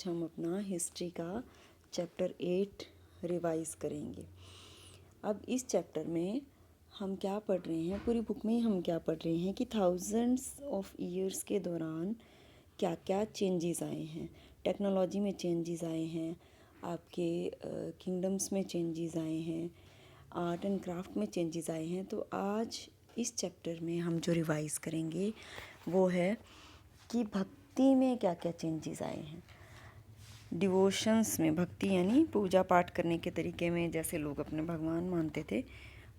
हम अपना हिस्ट्री का चैप्टर 8 रिवाइज करेंगे। अब इस चैप्टर में हम क्या पढ़ रहे हैं, पूरी बुक में हम क्या पढ़ रहे हैं कि थाउजेंड्स ऑफ ईयर्स के दौरान क्या क्या चेंजेस आए हैं। टेक्नोलॉजी में चेंजेस आए हैं, आपके किंगडम्स में चेंजेस आए हैं, आर्ट एंड क्राफ्ट में चेंजेस आए हैं। तो आज इस चैप्टर में हम जो रिवाइज करेंगे वो है कि भक्ति में क्या क्या चेंजेस आए हैं। डिवोशंस में, भक्ति यानी पूजा पाठ करने के तरीके में, जैसे लोग अपने भगवान मानते थे,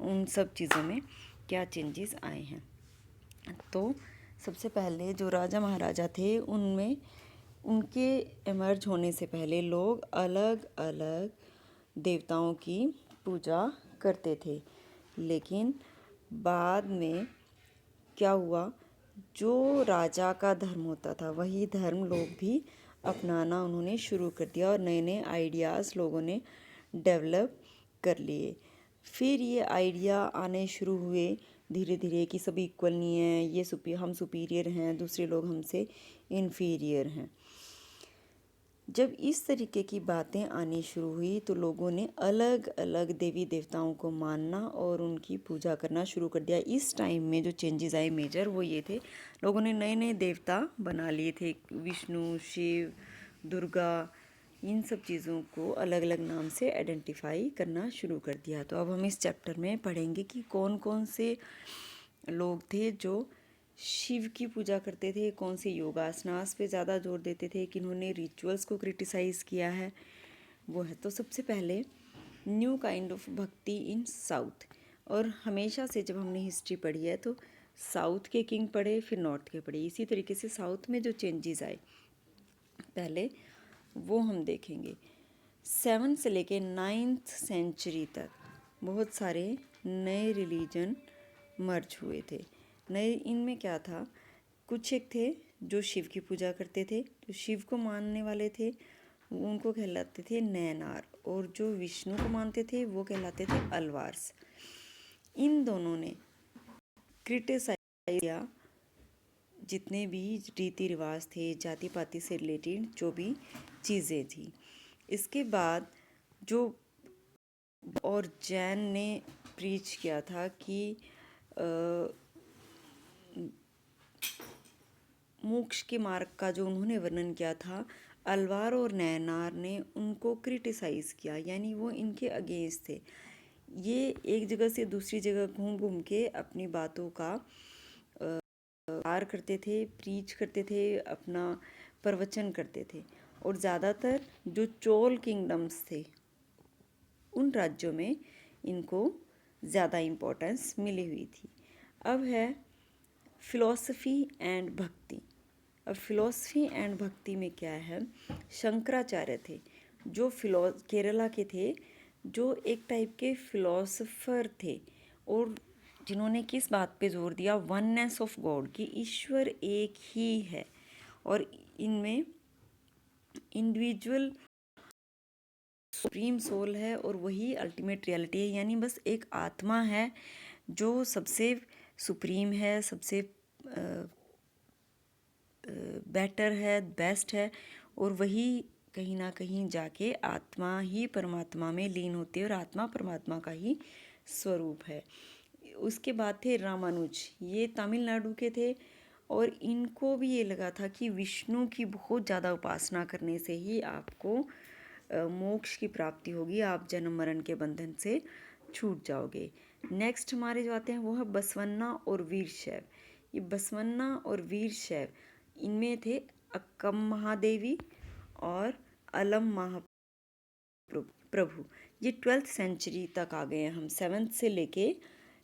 उन सब चीज़ों में क्या चेंजेस आए हैं। तो सबसे पहले जो राजा महाराजा थे, उनमें उनके इमर्ज होने से पहले लोग अलग अलग देवताओं की पूजा करते थे, लेकिन बाद में क्या हुआ, जो राजा का धर्म होता था वही धर्म लोग भी अपनाना उन्होंने शुरू कर दिया और नए नए आइडियाज़ लोगों ने डेवलप कर लिए। फिर ये आइडिया आने शुरू हुए धीरे धीरे कि सब इक्वल नहीं है, ये हम सुपीरियर हैं, दूसरे लोग हमसे इन्फीरियर हैं। जब इस तरीके की बातें आनी शुरू हुई तो लोगों ने अलग अलग देवी देवताओं को मानना और उनकी पूजा करना शुरू कर दिया। इस टाइम में जो चेंजेस आए मेजर वो ये थे, लोगों ने नए नए देवता बना लिए थे, विष्णु, शिव, दुर्गा, इन सब चीज़ों को अलग अलग नाम से आइडेंटिफाई करना शुरू कर दिया। तो अब हम इस चैप्टर में पढ़ेंगे कि कौन कौन से लोग थे जो शिव की पूजा करते थे, कौन से योगासनास पे ज़्यादा जोर देते थे, किन्होंने रिचुअल्स को क्रिटिसाइज़ किया है, वो है। तो सबसे पहले न्यू काइंड ऑफ भक्ति इन साउथ। और हमेशा से जब हमने हिस्ट्री पढ़ी है तो साउथ के किंग पढ़े, फिर नॉर्थ के पढ़े, इसी तरीके से साउथ में जो चेंजेस आए पहले वो हम देखेंगे। 7 से लेके 9th सेंचुरी तक बहुत सारे नए रिलीजन मर्ज हुए थे। नए इनमें क्या था, कुछ एक थे जो शिव की पूजा करते थे, जो शिव को मानने वाले थे उनको कहलाते थे नैनार, और जो विष्णु को मानते थे वो कहलाते थे अलवार्स। इन दोनों ने क्रिटिसाइज किया जितने भी रीति रिवाज थे, जाति पाति से रिलेटेड जो भी चीज़ें थी। इसके बाद जो और जैन ने प्रीच किया था कि मोक्ष के मार्ग का जो उन्होंने वर्णन किया था, अलवार और नैनार ने उनको क्रिटिसाइज़ किया, यानी वो इनके अगेंस्ट थे। ये एक जगह से दूसरी जगह घूम घूम के अपनी बातों का प्रचार करते थे, प्रीच करते थे, अपना प्रवचन करते थे। और ज़्यादातर जो चोल किंगडम्स थे उन राज्यों में इनको ज़्यादा इम्पोर्टेंस मिली हुई थी। अब है फिलॉसफी एंड भक्ति। अब फिलॉसफी एंड भक्ति में क्या है, शंकराचार्य थे जो केरला के थे, जो एक टाइप के फिलोसोफर थे, और जिन्होंने किस बात पे जोर दिया, वननेस ऑफ गॉड, कि ईश्वर एक ही है और इनमें इंडिविजुअल सुप्रीम सोल है और वही अल्टीमेट रियलिटी है, यानी बस एक आत्मा है जो सबसे सुप्रीम है, सबसे बेटर है, बेस्ट है, और वही कहीं ना कहीं जाके आत्मा ही परमात्मा में लीन होती है और आत्मा परमात्मा का ही स्वरूप है। उसके बाद थे रामानुज, ये तमिलनाडु के थे और इनको भी ये लगा था कि विष्णु की बहुत ज़्यादा उपासना करने से ही आपको मोक्ष की प्राप्ति होगी, आप जन्म मरण के बंधन से छूट जाओगे। नेक्स्ट हमारे जो आते हैं वो है बसवन्ना और वीरशैव। ये बसवन्ना और वीरशैव, इनमें थे अक्कम महादेवी और अलम महाप्रभु। ये 12th सेंचुरी तक आ गए हैं हम, 7th से लेके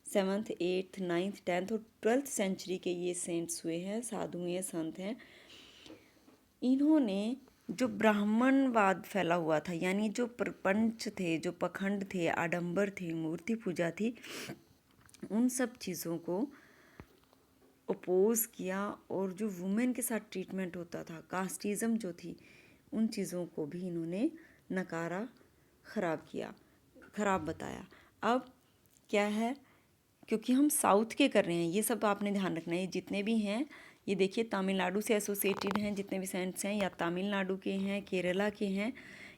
7th 8th 9th 10th और 12th सेंचुरी के ये सेंट्स हुए हैं, साधु हुए, संत हैं। इन्होंने जो ब्राह्मणवाद फैला हुआ था, यानी जो प्रपंच थे, जो पखंड थे, आडंबर थे, मूर्ति पूजा थी, उन सब चीज़ों को अपोज किया। और जो वुमेन के साथ ट्रीटमेंट होता था, कास्टिज़म जो थी, उन चीज़ों को भी इन्होंने नकारा, ख़राब किया, ख़राब बताया। अब क्या है, क्योंकि हम साउथ के कर रहे हैं, ये सब आपने ध्यान रखना है, जितने भी हैं ये देखिए तमिलनाडु से एसोसिएटेड हैं जितने भी सेंट्स हैं, या तमिलनाडु के हैं, केरला के हैं,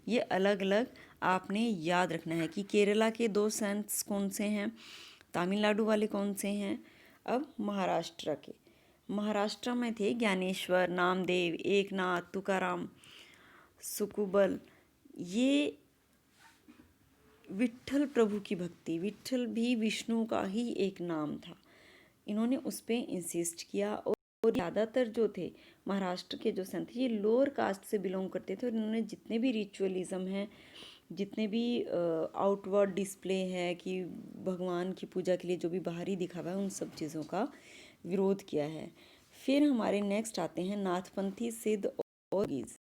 ये अलग अलग आपने याद रखना है कि केरला के 2 सेंट्स कौन से हैं, तमिलनाडु वाले कौन से हैं। अब महाराष्ट्र के, महाराष्ट्र में थे ज्ञानेश्वर, नामदेव, एकनाथ, तुकाराम, सुकुबल। ये विट्ठल प्रभु की भक्ति, विट्ठल भी विष्णु का ही एक नाम था, इन्होंने उस पर इंसिस्ट किया। और ज़्यादातर जो थे महाराष्ट्र के जो संत ये लोअर कास्ट से बिलोंग करते थे, और इन्होंने जितने भी रिचुअलिज्म हैं, जितने भी आउटवर्ड डिस्प्ले है कि भगवान की पूजा के लिए जो भी बाहरी दिखावा है, उन सब चीज़ों का विरोध किया है। फिर हमारे नेक्स्ट आते हैं नाथपंथी, सिद्ध और गीज।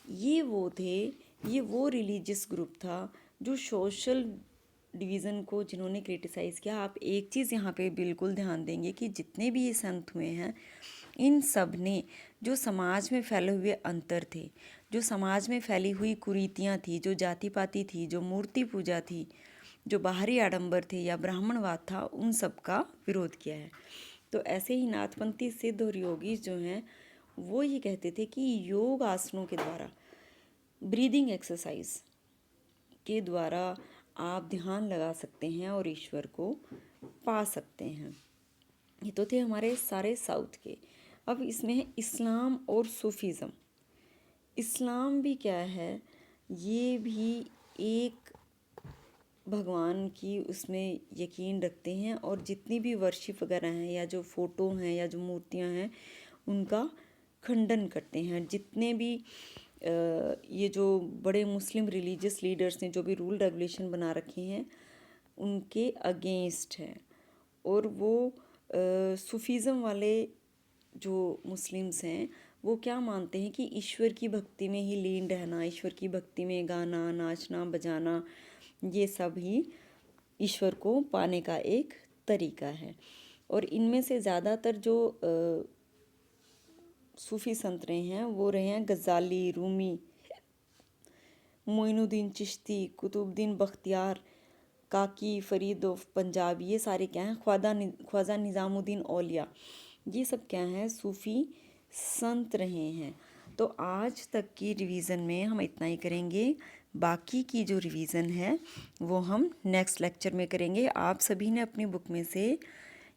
ये वो रिलीजियस ग्रुप था जो सोशल डिवीज़न को जिन्होंने क्रिटिसाइज़ किया। आप एक चीज़ यहाँ पे बिल्कुल ध्यान देंगे कि जितने भी ये संत हुए हैं, इन सब ने जो समाज में फैले हुए अंतर थे, जो समाज में फैली हुई कुरीतियाँ थी, जो जाति पाति थी, जो मूर्ति पूजा थी, जो बाहरी आडंबर थे या ब्राह्मणवाद था, उन सब का विरोध किया है। तो ऐसे ही नाथपंथी, सिद्ध और योगी जो हैं वो ये कहते थे कि योग आसनों के द्वारा, ब्रीदिंग एक्सरसाइज के द्वारा आप ध्यान लगा सकते हैं और ईश्वर को पा सकते हैं। ये तो थे हमारे सारे साउथ के। अब इसमें है इस्लाम और सूफीज़म। इस्लाम भी क्या है, ये भी एक भगवान की उसमें यकीन रखते हैं, और जितनी भी वर्शिप वगैरह हैं या जो फ़ोटो हैं या जो मूर्तियां हैं उनका खंडन करते हैं। जितने भी ये जो बड़े मुस्लिम रिलीजियस लीडर्स ने जो भी रूल रेगुलेशन बना रखे हैं उनके अगेंस्ट है। और वो सूफीज़म वाले जो मुस्लिम्स हैं वो क्या मानते हैं कि ईश्वर की भक्ति में ही लीन रहना, ईश्वर की भक्ति में गाना, नाचना, बजाना, ये सब ही ईश्वर को पाने का एक तरीका है। और इनमें से ज़्यादातर जो सूफ़ी संत रहे हैं वो रहे हैं गज़ाली, रूमी, मोइनुद्दीन चिश्ती, कुतुबुद्दीन बख्तियार, काकी, फरीद ऑफ पंजाब। ये सारे क्या हैं, ख्वाजा निज़ामुद्दीन औलिया, ये सब क्या हैं, सूफ़ी संत रहे हैं। तो आज तक की रिवीज़न में हम इतना ही करेंगे। बाकी की जो रिवीज़न है वो हम नेक्स्ट लेक्चर में करेंगे। आप सभी ने अपनी बुक में से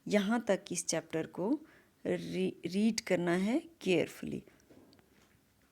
यहाँ तक इस चैप्टर को रीड करना है केयरफुली।